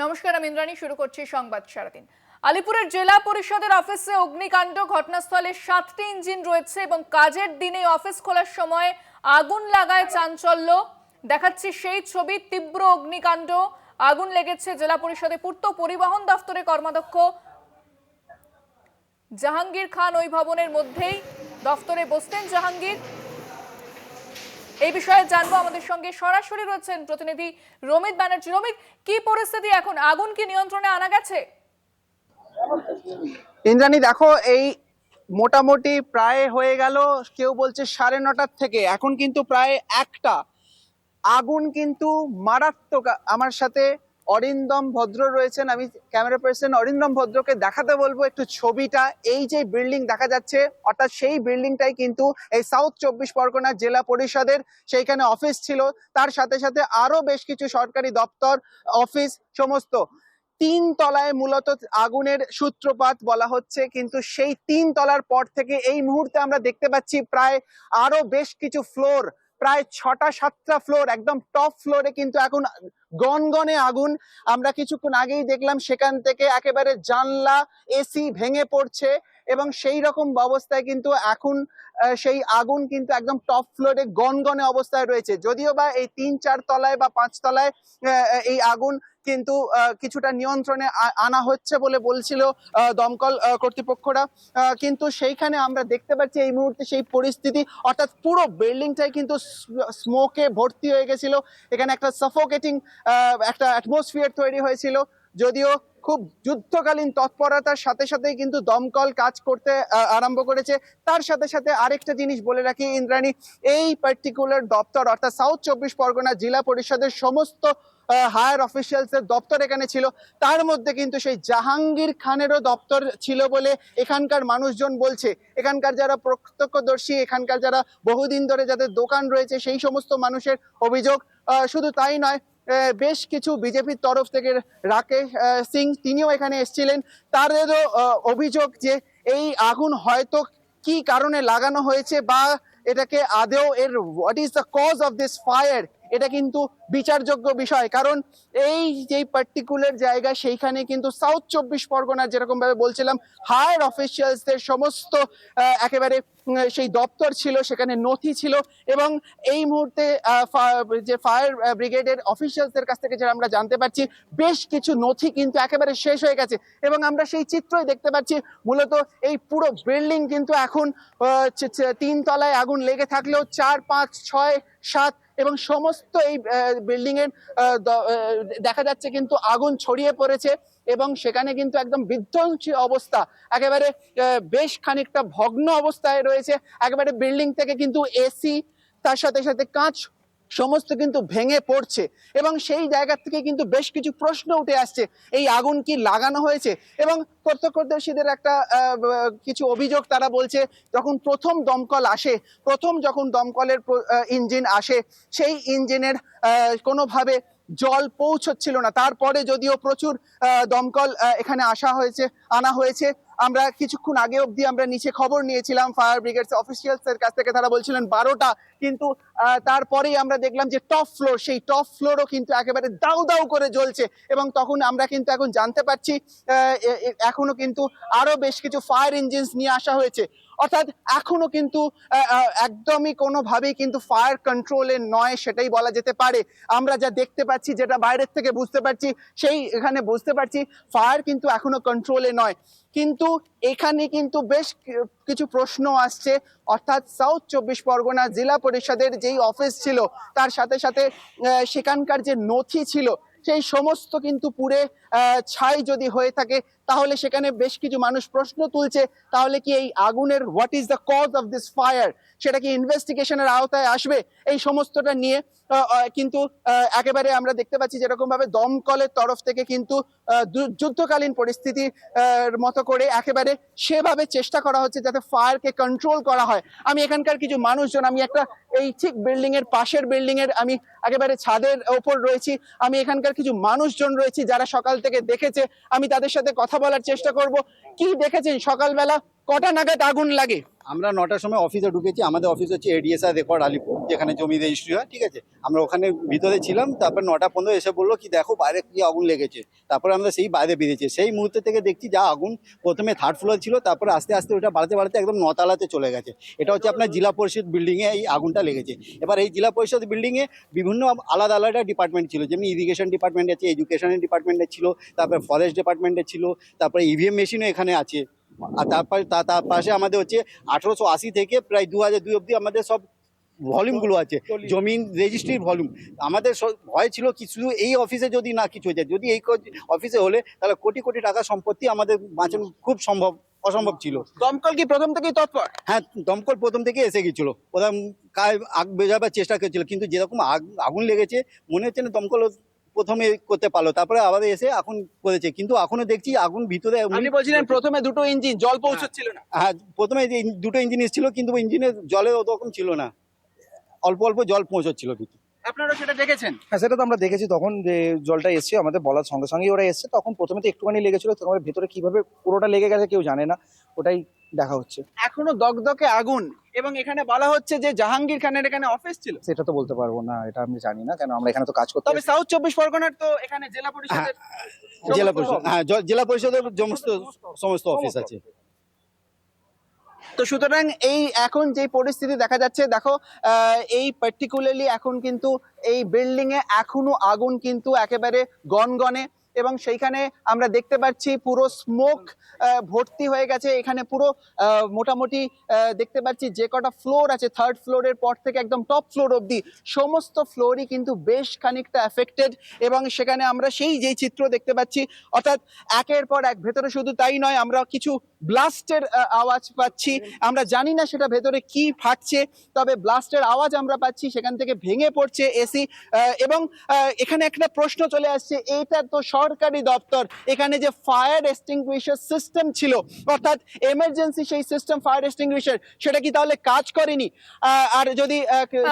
নমস্কার, আমি ইন্দ্রাণী। শুরু করছি সংবাদ সারাদিন। আলিপুরের জেলা পরিষদের অফিসে অগ্নিকাণ্ড। ঘটনাস্থলে 7টি ইঞ্জিন রয়েছে এবং কাজের দিনে অফিস খোলার সময় আগুন লাগায় চাঞ্চল্য। দেখাচ্ছি সেই ছবি। তীব্র অগ্নিকাণ্ড, আগুন লেগেছে জেলা পরিষদে। পূর্ত পরিবহন দপ্তরে কর্মাধ্যক্ষ জাহাঙ্গীর খান ওই ভবনের মধ্যেই দপ্তরে বসতেন। জাহাঙ্গীর, এই বিষয়ে জানবো। আমাদের সঙ্গে সরাসরি রয়েছেন প্রতিনিধি রমিত ব্যানার্জি। রমিত, কি পরিস্থিতি এখন? আগুন কি নিয়ন্ত্রণে আনা গেছে? ইন্দ্রাণী, দেখো, এই মোটামুটি প্রায় হয়ে গেল, কেউ বলছে 9:30 থেকে, এখন কিন্তু প্রায় 1টা। আগুন কিন্তু মারাত্মক। আমার সাথে অরিন্দম ভদ্র রয়েছেন, আমি ক্যামেরা পার্সন অরিন্দম ভদ্রকে দেখাতে বলবো একটু ছবিটা। এই যে বিল্ডিং দেখা যাচ্ছে, অর্থাৎ সেই বিল্ডিংটাই কিন্তু এই সাউথ 24 পরগনা জেলা পরিষদের সেইখানে অফিস ছিল। তার সাথে সাথে আরো বেশ কিছু সরকারি দপ্তর, অফিস, সমস্ত 3 তলায় মূলত আগুনের সূত্রপাত বলা হচ্ছে। কিন্তু সেই 3 তলার পর থেকে এই মুহূর্তে আমরা দেখতে পাচ্ছি প্রায় আরো বেশ কিছু ফ্লোর, প্রায় 6টা-7টা ফ্লোর, একদম টপ ফ্লোরে কিন্তু এখন গনগনে আগুন। আমরা কিছুক্ষণ আগেই দেখলাম সেখান থেকে একেবারে জানলা, এসি ভেঙে পড়ছে এবং সেই রকম অবস্থায় কিন্তু এখন সেই আগুন কিন্তু একদম টপ ফ্লোরে গনগনে অবস্থায় রয়েছে। যদিও বা এই 3-4 তলায় বা 5 তলায় এই আগুন কিন্তু কিছুটা নিয়ন্ত্রণে আনা হচ্ছে বলে বলছিল দমকল কর্তৃপক্ষরা। কিন্তু সেইখানে আমরা দেখতে পাচ্ছি এই মুহূর্তে সেই পরিস্থিতি, অর্থাৎ পুরো বিল্ডিংটাই কিন্তু স্মোকে ভর্তি হয়ে গেছিল। এখানে একটা সাফোকেটিং একটা অ্যাটমসফিয়ার তৈরি হয়েছিল। যদিও খুব যুদ্ধকালীন তৎপরতার সাথে সাথেই কিন্তু দমকল কাজ করতে আরম্ভ করেছে। তার সাথে সাথে আরেকটা জিনিস বলে রাখি ইন্দ্রাণী, এই পার্টিকুলার দপ্তর অর্থাৎ সাউথ 24 পরগনা জেলা পরিষদের সমস্ত হায়ার অফিসিয়ালস এর দপ্তর এখানে ছিল। তার মধ্যে কিন্তু সেই জাহাঙ্গীর খানেরও দপ্তর ছিল বলে এখানকার মানুষজন বলছে। এখানকার যারা প্রত্যক্ষদর্শী, এখানকার যারা বহুদিন ধরে যাদের দোকান রয়েছে, সেই সমস্ত মানুষের অভিযোগ। শুধু তাই নয়, বেশ কিছু বিজেপির তরফ থেকে রাকেশ সিং, তিনিও এখানে এসেছিলেন। তাদেরও অভিযোগ যে এই আগুন হয়তো কি কারণে লাগানো হয়েছে বা এটাকে আদেও এর what is the cause of this fire, এটা কিন্তু বিচারযোগ্য বিষয়। কারণ এই যে পার্টিকুলার জায়গা, সেইখানে কিন্তু সাউথ 24 পরগনার যেরকম ভাবে বলছিলাম হায়ার অফিসিয়ালসদের সমস্ত একেবারে সেই দপ্তর ছিল, সেখানে নথি ছিল। এবং এই মুহূর্তে যে ফায়ার ব্রিগেডের অফিসিয়ালসদের কাছ থেকে যেটা আমরা জানতে পারছি, বেশ কিছু নথি কিন্তু একেবারে শেষ হয়ে গেছে। এবং আমরা সেই চিত্রই দেখতে পাচ্ছি। মূলত এই পুরো বিল্ডিং কিন্তু এখন 3 তলায় আগুন লেগে থাকলেও 4, 5, 6, 7 এবং সমস্ত এই বিল্ডিং এর দেখা যাচ্ছে কিন্তু আগুন ছড়িয়ে পড়েছে এবং সেখানে কিন্তু একদম বিধ্বংসী অবস্থা, একেবারে বেশ খানিকটা ভগ্ন অবস্থায় রয়েছে। একেবারে বিল্ডিং থেকে কিন্তু এসি, তার সাথে সাথে কাঁচ সমস্ত কিন্তু ভেঙে পড়ছে এবং সেই জায়গা থেকে কিন্তু বেশ কিছু প্রশ্ন উঠে আসছে, এই আগুন কি লাগানো হয়েছে? এবং প্রত্যক্ষদর্শীদের একটা কিছু অভিযোগ, তারা বলছে যখন যখন দমকলের ইঞ্জিন আসে, সেই ইঞ্জিনের কোনোভাবে জল পৌঁছচ্ছিল না। তারপরে যদিও প্রচুর দমকল এখানে আনা হয়েছে। আমরা কিছুক্ষণ আগে অবধি আমরা নিচে খবর নিয়েছিলাম ফায়ার ব্রিগেডস অফিসিয়ালস এর কাছ থেকে, তারা বলছিলেন 12টা। কিন্তু তারপরেই আমরা দেখলাম যে টপ ফ্লোর, সেই টপ ফ্লোরও কিন্তু একেবারে দাউ দাউ করে জ্বলছে। এবং তখন আমরা কিন্তু এখন জানতে পারছি এখনো কিন্তু আরো বেশ কিছু ফায়ার ইঞ্জিন নিয়ে আসা হয়েছে। অর্থাৎ এখনো কিন্তু একদমই কোনোভাবেই কিন্তু ফায়ার কন্ট্রোলে নয়, সেটাই বলা যেতে পারে। আমরা যা দেখতে পাচ্ছি, যেটা বাইরের থেকে বুঝতে পারছি, সেই এখানে বুঝতে পারছি ফায়ার কিন্তু এখনো কন্ট্রোলে নয়। কিন্তু এখানে কিন্তু বেশ কিছু প্রশ্ন আসছে। অর্থাৎ সাউথ 24 পরগনা জেলা পরিষদের যেই অফিস ছিল, তার সাথে সাথে সেখানকার যে নথি ছিল, সেই সমস্ত কিন্তু পুড়ে ছাই যদি হয়ে থাকে, তাহলে সেখানে বেশ কিছু মানুষ প্রশ্ন তুলছে, তাহলে কি এই আগুনের what is the cause of this fire, সেটা কি ইনভেস্টিগেশনের আওতায় আসবে? এই সমস্তটা নিয়ে কিন্তু একেবারে আমরা দেখতে পাচ্ছি যেরকম ভাবে দমকলের তরফ থেকে কিন্তু যুদ্ধকালীন পরিস্থিতি মতো করে একেবারে সেভাবে চেষ্টা করা হচ্ছে যাতে ফায়ারকে কন্ট্রোল করা হয়। আমি এখানকার কিছু মানুষজন, আমি একটা এই ঠিক বিল্ডিং এর পাশের বিল্ডিং এর আমি একেবারে ছাদের ওপর রয়েছি। আমি এখানকার কিছু মানুষজন রয়েছি যারা সকাল থেকে দেখেছে, আমি তাদের সাথে কথা বলার চেষ্টা করব। কি দেখেছেন সকালবেলা, কটা নাগাদ আগুন লাগে? আমরা 9টার সময় অফিসে ঢুকেছি। আমাদের অফিস হচ্ছে এডিএসআর রেকর্ড আলিপুর, যেখানে জমি রেজিস্ট্রি হয়, ঠিক আছে। আমরা ওখানে ভিতরে ছিলাম, তারপর 9:15 এসে বললো কি দেখো বাইরে কি আগুন লেগেছে। তারপরে আমরা সেই বাইরে বেরিয়েছি, সেই মুহূর্তে থেকে দেখছি যা আগুন, প্রথমে 3rd ফ্লোর ছিল, তারপরে আস্তে আস্তে ওটা বাড়তে বাড়তে একদম 9 তলাতে চলে গেছে। এটা হচ্ছে আপনার জেলা পরিষদ বিল্ডিংয়ে এই আগুনটা লেগেছে। এবার এই জেলা পরিষদ বিল্ডিংয়ে বিভিন্ন আলাদা আলাদা ডিপার্টমেন্ট ছিল, যেমনি ইরিগেশন ডিপার্টমেন্ট আছে, এডুকেশনের ডিপার্টমেন্টে ছিল, তারপরে ফরেস্ট ডিপার্টমেন্টে ছিল, তারপরে ইভিএম মেশিনও এখানে আছে। আর তারপরে তার পাশে আমাদের হচ্ছে 1880 থেকে প্রায় 2002 অবধি আমাদের সব ভলিউমগুলো আছে, জমিন রেজিস্ট্রির ভলিউম। আমাদের ভয় ছিল কি শুধু এই অফিসে যদি না কিছু হয়ে যায়, যদি এই অফিসে হলে তাহলে কোটি কোটি টাকা সম্পত্তি আমাদের বাঁচানো খুব অসম্ভব ছিল। দমকল কি প্রথম থেকেই তৎপর? হ্যাঁ, দমকল প্রথম থেকে এসে গেছিল, ওরা আগ বেজাবার চেষ্টা করেছিল, কিন্তু যেরকম আগুন লেগেছে মনে হচ্ছে না দমকল প্রথমে করতে পারলো, তারপরে আবার এসে এখন করেছে, কিন্তু এখনো দেখছি আগুন ভিতরে। আপনি বলছিলেন প্রথমে 2টো ইঞ্জিন, জল পৌঁছচ্ছিল না? হ্যাঁ, প্রথমে 2টো ইঞ্জিন এসেছিল, কিন্তু ইঞ্জিনের জলে ওরকম ছিল না, অল্প অল্প জল পৌঁছচ্ছিল ভিতরে। আপনারা সেটা দেখেছেন? হ্যাঁ, সেটা তো আমরা দেখেছি তখন, যে জলটা এসছে আমাদের বলার সঙ্গে সঙ্গেই ওরা এসছে। তখন প্রথমে তো একটুখানি লেগেছিল, তোমার ভেতরে কিভাবে পুরোটা লেগে গেছে কেউ জানে না, ওটাই দেখা হচ্ছে। এখনো দগদগে আগুন, এবং এখানে বলা হচ্ছে যে জাহাঙ্গীর খানের এখানে অফিস ছিল। সেটা তো বলতে পারবো না, এটা আমি জানি না, কেন আমরা এখানে তো কাজ করতে তবে সাউথ 24 পরগনার তো এখানে জেলা পরিষদের জেলা পরিষদ, হ্যাঁ, জেলা পরিষদের সমস্ত অফিস আছে। তো সুতরাং এই এখন যে পরিস্থিতি দেখা যাচ্ছে, দেখো এই পার্টিকুলারলি এখন কিন্তু এই বিল্ডিং এ এখনো আগুন কিন্তু একেবারে গনগনে, এবং সেইখানে আমরা দেখতে পাচ্ছি পুরো স্মোক ভর্তি হয়ে গেছে এখানে পুরো। মোটামুটি দেখতে পাচ্ছি যে কটা ফ্লোর আছে, 3rd ফ্লোরের পর থেকে একদম টপ ফ্লোর অবধি সমস্ত ফ্লোরই কিন্তু বেশ খানিকটা এফেক্টেড, এবং সেখানে আমরা সেই যে চিত্র দেখতে পাচ্ছি, অর্থাৎ একের পর এক ভেতরে শুধু তাই নয়, আমরা কিছু ব্লাস্টের আওয়াজ পাচ্ছি। আমরা জানি না সেটা ভেতরে কি ফাটছে, তবে ব্লাস্টের আওয়াজ আমরা পাচ্ছি, সেখান থেকে ভেঙে পড়ছে এসি। এবং এখানে একটা প্রশ্ন চলে আসছে, এইটা তো সরকারি দপ্তর, এখানে যে ফায়ার এক্সটিংগুইশার সিস্টেম ছিল, অর্থাৎ এমার্জেন্সি সেই সিস্টেম ফায়ার এক্সটিংগুইশার, সেটা কি তাহলে কাজ করেনি? আর যদি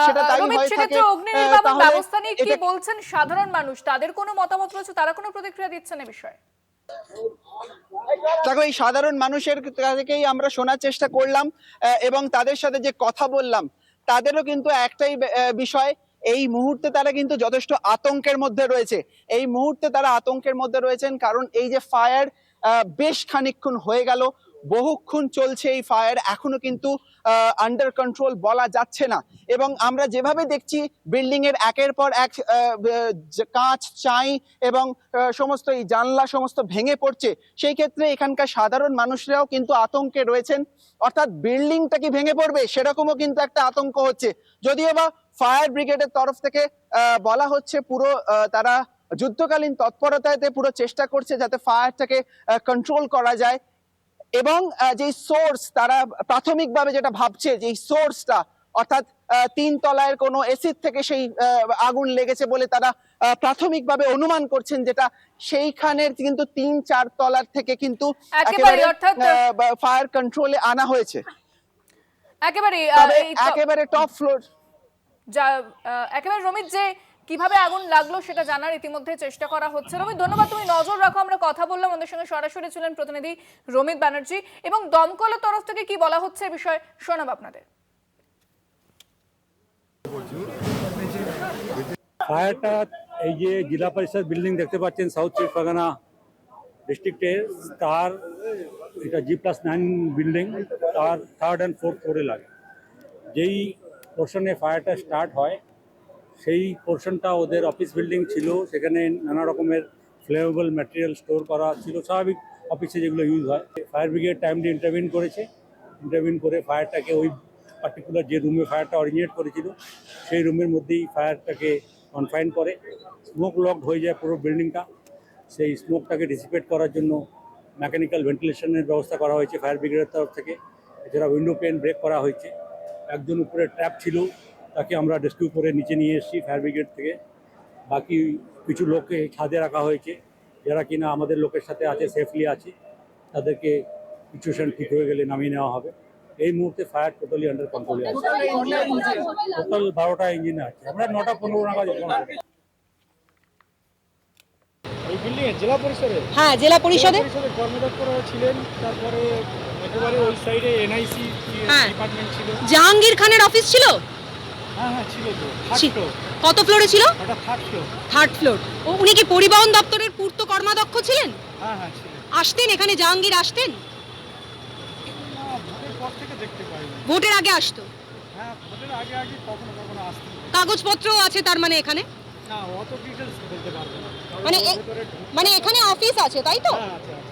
সেটা তাই হয়ে থাকে, অগ্নি নির্বাপন তাহলে ব্যবস্থা নিয়ে কি এটা- বলছেন সাধারণ মানুষ? তাদের কোনো মতামত রয়েছে? তারা কোনো প্রতিক্রিয়া দিচ্ছেন এই বিষয়ে? দেখো, এই সাধারণ মানুষের থেকেই আমরা শোনার চেষ্টা করলাম, এবং তাদের সাথে যে কথা বললাম, তাদেরও কিন্তু একটাই বিষয়, এই মুহূর্তে তারা কিন্তু যথেষ্ট আতঙ্কের মধ্যে রয়েছে। এই মুহূর্তে তারা আতঙ্কের মধ্যে রয়েছেন, কারণ এই যে ফায়ার বেশ খানিকক্ষণ হয়ে গেল, বহুক্ষণ চলছে এই ফায়ার, এখনো কিন্তু আন্ডার কন্ট্রোল বলা যাচ্ছে না। এবং আমরা যেভাবে দেখছি বিল্ডিং এর একের পর এক কাঁচ, চাই এবং সমস্ত এই জানলা সমস্ত ভেঙে পড়ছে, সেই ক্ষেত্রে এখানকার সাধারণ মানুষরাও কিন্তু আতঙ্কে রয়েছেন, অর্থাৎ বিল্ডিংটা কি ভেঙে পড়বে সেরকমও কিন্তু একটা আতঙ্ক হচ্ছে। যদিও বা ফায়ার ব্রিগেডের তরফ থেকে বলা হচ্ছে পুরো তারা যুদ্ধকালীন তৎপরতাতে পুরো চেষ্টা করছে যাতে ফায়ারটাকে কন্ট্রোল করা যায়, এবং যে সোর্স তারা প্রাথমিকভাবে যেটা ভাবছে, যে সোর্সটা অর্থাৎ 3 তলায় কোনো এসিড থেকে সেই আগুন লেগেছে বলে তারা প্রাথমিকভাবে অনুমান করছেন, যেটা সেইখানের কিন্তু 3-4 তলার থেকে কিন্তু একেবারে, অর্থাৎ ফায়ার কন্ট্রোলে আনা হয়েছে, একেবারে একেবারে টপ ফ্লোর। একেবারে রমিত, যে কিভাবে আগুন লাগলো সেটা জানার ইতিমধ্যে চেষ্টা করা হচ্ছে। রমিত, ধন্যবাদ, তুমি নজর রাখো। আমরা কথা বললাম, আমাদের সঙ্গে সরাসরি ছিলেন প্রতিনিধি রমিত ব্যানার্জি। এবং দমকলের তরফ থেকে কি বলা হচ্ছে এই বিষয়ে শোনাব আপনাদের। ফায়ারটা এই যে জেলা পরিষদ বিল্ডিং দেখতে পাচ্ছেন সাউথ চব্বিশ পরগনা ডিস্ট্রিক্টের, তার এটা G+9 বিল্ডিং, তার 3rd and 4th ফ্লোরে লাগে। যেই পোর্শনে ফায়ারটা স্টার্ট হয় সেই পোর্শনটা ওদের অফিস বিল্ডিং ছিল, সেখানে নানা রকমের ফ্লেমেবল ম্যাটেরিয়াল স্টোর করা ছিল, স্বাভাবিক অফিসে যেগুলো ইউজ হয়। ফায়ার ব্রিগেড টাইমলি ইন্টারভিন করেছে, ইন্টারভিন করে ফায়ারটাকে ওই পার্টিকুলার যে রুমে ফায়ারটা অরিজিনেট করেছিল সেই রুমের মধ্যেই ফায়ারটাকে কনফাইন করে। স্মোক লকড হয়ে যায় পুরো বিল্ডিংটা। সেই স্মোকটাকে ডিসিপেট করার জন্য মেকানিক্যাল ভেন্টিলেশনের ব্যবস্থা করা হয়েছে ফায়ার ব্রিগেডের তরফ থেকে। এছাড়া উইন্ডো পেন ব্রেক করা হয়েছে। একজন উপরে ট্র্যাপ ছিল, তাকে আমরা রেস্কিউ করে নিচে নিয়ে এসেছি ফায়ার ব্রিগেড থেকে। বাকি কিছু লোককে ছাদে রাখা হয়েছে, যারা কিনা আমাদের লোকের সাথে আছে, সেফলি আছে, তাদেরকে সিচুয়েশন ঠিক হয়ে গেলে নামিয়ে নেওয়া হবে। এই মুহূর্তে ফায়ার টোটালি আন্ডার কন্ট্রোলে আছে। টোটাল 12টা ইঞ্জিন আছে। আমরা 9:15 নাগাদ এই বিল্ডিং এর জেলা পরিষদের, হ্যাঁ, জেলা পরিষদে কর্মদক্ষরা ছিলেন, তারপরে একেবারে ওই সাইডে এনআইসি হ্যাঁ। ডিপার্টমেন্ট ছিল। জাহাঙ্গীর খানের অফিস ছিল? হ্যাঁ হ্যাঁ ছিল তো, ছি- থার্ড ফ্লোর, কত ফ্লোরে ছিল? ওটা থার্ড ফ্লোর। Third floor. ও উনি কি পরিবহন দপ্তরের পূর্ত কর্মাধ্যক্ষ ছিলেন? হ্যাঁ হ্যাঁ ছিল। আসতেন এখানে জাহাঙ্গীর? আসতেন? না, ভোটের পর থেকে দেখতে পাইনি। ভোটের আগে আসতো? হ্যাঁ, ভোটের আগে আগে কখনো কখনো আসতেন। কাগজপত্রও আছে তার মানে এখানে? না, অত ডিটেলস বলতে পারবো না। মানে ভেতরে মানে এখানে অফিস আছে তাই তো? হ্যাঁ আছে আছে।